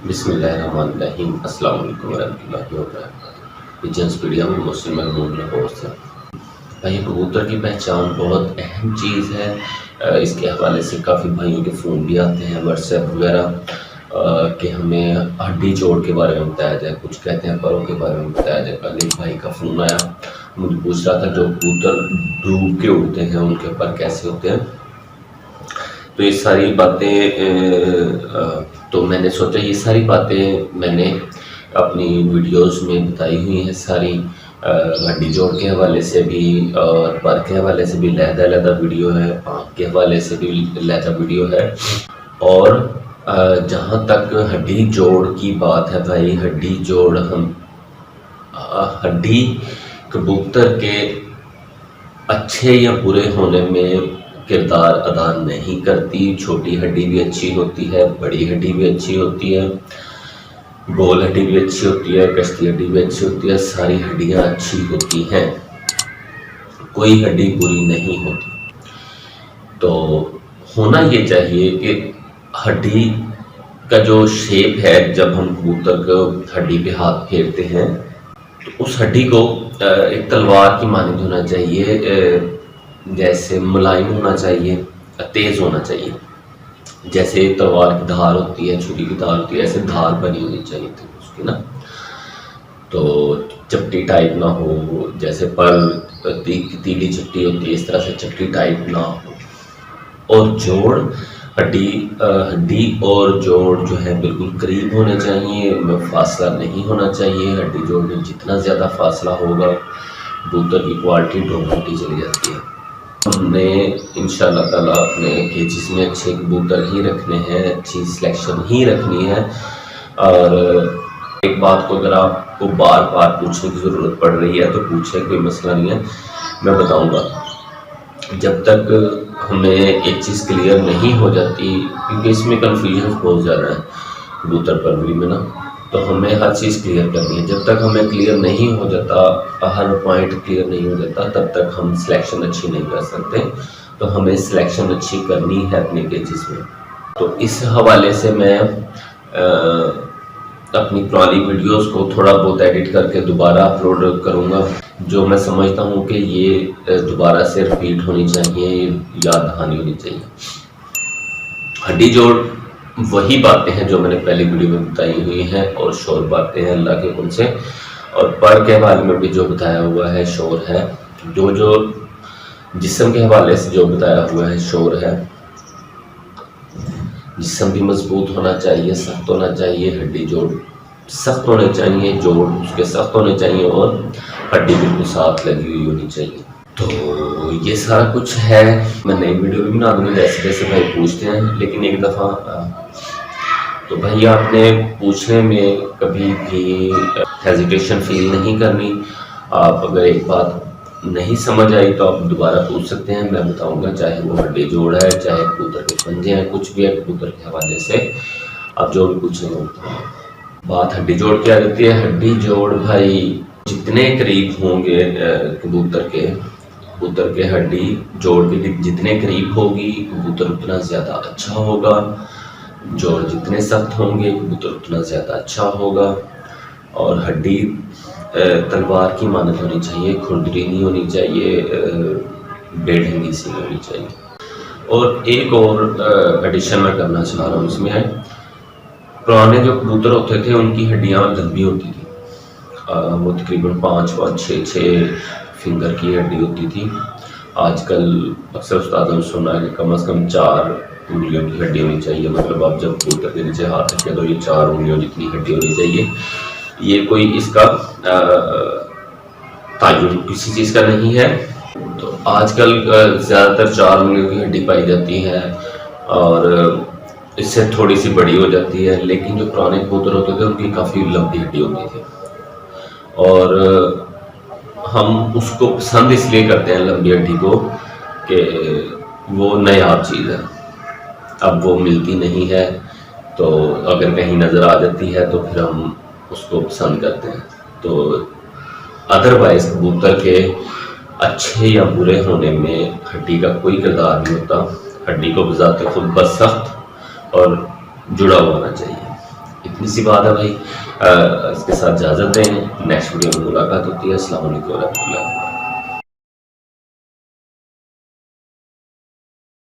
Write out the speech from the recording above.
بسم اللہ الرحمن الرحیم۔ السلام علیکم ورحمۃ اللہ وبرکاتہ۔ پیجنز پیڈیا میں مسلم محمود لاہور سے۔ بھائی کبوتر کی پہچان بہت اہم چیز ہے۔ اس کے حوالے سے کافی بھائیوں کے فون بھی آتے ہیں واٹس ایپ وغیرہ کہ ہمیں ہڈی جوڑ کے بارے میں بتایا جائے، کچھ کہتے ہیں پروں کے بارے میں بتایا جائے۔ کل ایک بھائی کا فون آیا، مجھے پوچھ رہا تھا جو کبوتر ڈوب کے اڑتے ہیں ان کے پر کیسے ہوتے ہیں۔ تو یہ ساری باتیں تو میں نے سوچا یہ ساری باتیں میں نے اپنی ویڈیوز میں بتائی ہوئی ہیں ساری، ہڈی جوڑ کے حوالے سے بھی اور پر کے حوالے سے بھی علیحدہ ویڈیو ہے، آنکھ کے حوالے سے بھی علیحدہ ویڈیو ہے۔ اور جہاں تک ہڈی جوڑ کی بات ہے بھائی، ہڈی کبوتر کے اچھے یا برے ہونے میں کردار ادا نہیں کرتی۔ چھوٹی ہڈی بھی اچھی ہوتی ہے، بڑی ہڈی بھی اچھی ہوتی ہے، گول ہڈی بھی اچھی ہوتی ہے، کشتی ہڈی بھی اچھی ہوتی ہے، ساری ہڈیاں اچھی ہوتی ہیں، کوئی ہڈی بری نہیں ہوتی۔ تو ہونا یہ چاہیے کہ ہڈی کا جو شیپ ہے، جب ہم کبوتر کو ہڈی پہ ہاتھ پھیرتے ہیں تو اس ہڈی کو ایک تلوار کی مانند ہونا چاہیے، جیسے ملائم ہونا چاہیے، تیز ہونا چاہیے۔ جیسے تلوار کی دھار ہوتی ہے، چھری کی دھار ہوتی ہے، ایسے دھار بنی ہونی چاہیے تھی اس کی نا، تو چپٹی ٹائپ نہ ہو، جیسے پر تیلی چپٹی ہوتی ہے اس طرح سے چپٹی ٹائپ نہ ہو۔ اور جوڑ ہڈی اور جوڑ جو ہے بالکل قریب ہونے چاہیے، فاصلہ نہیں ہونا چاہیے۔ ہڈی جوڑ میں جتنا زیادہ فاصلہ ہوگا کبوتر کی کوالٹی ڈراپ ہوتی چلی جاتی ہے۔ ہم نے انشاءاللہ تعالیٰ اپنے کیجز میں اچھے کبوتر ہی رکھنے ہیں، اچھی سلیکشن ہی رکھنی ہے۔ اور ایک بات کو اگر آپ کو بار بار پوچھنے کی ضرورت پڑ رہی ہے تو پوچھیں، کوئی مسئلہ نہیں ہے، میں بتاؤں گا۔ جب تک ہمیں ایک چیز کلیئر نہیں ہو جاتی، کیونکہ اس میں کنفیوژن بہت زیادہ ہے کبوتر پروری میں نا، تو ہمیں ہر چیز کلیئر کرنی ہے۔ جب تک ہمیں کلیئر نہیں ہو جاتا، ہر پوائنٹ کلیئر نہیں ہو جاتا، تب تک ہم سلیکشن اچھی نہیں کر سکتے۔ تو ہمیں سلیکشن اچھی کرنی ہے اپنے کیجز میں۔ تو اس حوالے سے میں اپنی پرانی ویڈیوز کو تھوڑا بہت ایڈٹ کر کے دوبارہ اپلوڈ کروں گا، جو میں سمجھتا ہوں کہ یہ دوبارہ سے ریپیٹ ہونی چاہیے، یاد دہانی ہونی چاہیے۔ ہڈی جوڑ وہی باتیں ہیں جو میں نے پہلی ویڈیو میں بتائی ہوئی ہیں، اور شور باتیں ہیں اللہ کے حکم سے۔ اور پر کے حوالے میں بھی جو بتایا ہوا ہے شور ہے، جو جسم کے حوالے سے جو بتایا ہوا ہے شور ہے۔ جسم بھی مضبوط ہونا چاہیے، سخت ہونا چاہیے، ہڈی جوڑ سخت ہونے چاہیے، جوڑ اس کے سخت ہونے چاہیے، اور ہڈی بالکل ساتھ لگی ہوئی ہونی چاہیے۔ تو یہ سارا کچھ ہے۔ میں نئی ویڈیو بھی بنا دوں گا جیسے جیسے بھائی پوچھتے ہیں، لیکن ایک دفعہ تو بھائی آپ نے پوچھنے میں کبھی بھی ہیزیٹیشن فیل نہیں کرنی۔ آپ اگر ایک بات نہیں سمجھ آئی تو آپ دوبارہ پوچھ سکتے ہیں، میں بتاؤں گا، چاہے وہ ہڈی جوڑ ہے، چاہے کبوتر کے پنجے ہیں، کچھ بھی ہے کبوتر کے حوالے سے آپ جو بھی پوچھیں گے بتاؤں گا۔ بات ہڈی جوڑ کی آ جاتی ہے۔ ہڈی جوڑ بھائی جتنے قریب ہوں گے کبوتر کے ہڈی جوڑ کے جتنے قریب ہوگی کبوتر اتنا زیادہ اچھا ہوگا، جوڑ جتنے سخت ہوں گے کبوتر اتنا زیادہ اچھا ہوگا۔ اور ہڈی تلوار کی مانند ہونی چاہیے، کھردری نہیں ہونی چاہیے، بے ڈھنگی سی ہونی چاہیے۔ اور ایک اور ایڈیشن میں کرنا چاہ رہا ہوں اس میں ہے، پرانے جو کبوتر ہوتے تھے ان کی ہڈیاں لمبی ہوتی تھی، وہ تقریباً 5-6 فنگر کی ہڈی ہوتی تھی۔ آج کل اکثر استادوں نے سنا ہے کہ کم از کم 4 انگلیوں کی ہڈی ہونی چاہیے، مطلب آپ جب کبوتر کے نیچے ہاتھ رکھیں تو یہ 4 انگلیوں جتنی ہڈی ہونی چاہیے۔ یہ کوئی اس کا تعین کسی چیز کا نہیں ہے۔ تو آج کل زیادہ تر 4 انگلیوں کی ہڈی پائی جاتی ہے، اور اس سے تھوڑی سی بڑی ہو جاتی ہے، لیکن جو پرانے کبوتر ہوتے تھے ان کی کافی لمبی ہڈی ہوتی تھی، اور ہم اس کو پسند اس لیے کرتے ہیں لمبی ہڈی کو کہ وہ نایاب چیز ہے، اب وہ ملتی نہیں ہے، تو اگر کہیں نظر آ جاتی ہے تو پھر ہم اس کو پسند کرتے ہیں۔ تو ادروائز کبوتر کے اچھے یا برے ہونے میں ہڈی کا کوئی کردار نہیں ہوتا۔ ہڈی کو بذات خود بس سخت اور جڑا ہونا چاہیے۔ اسی بات ہے بھائی، اس کے ساتھ اجازت دیں، نیکسٹ ویڈیو میں ملاقات ہوتی ہے۔ السلام علیکم ورحمۃ اللہ۔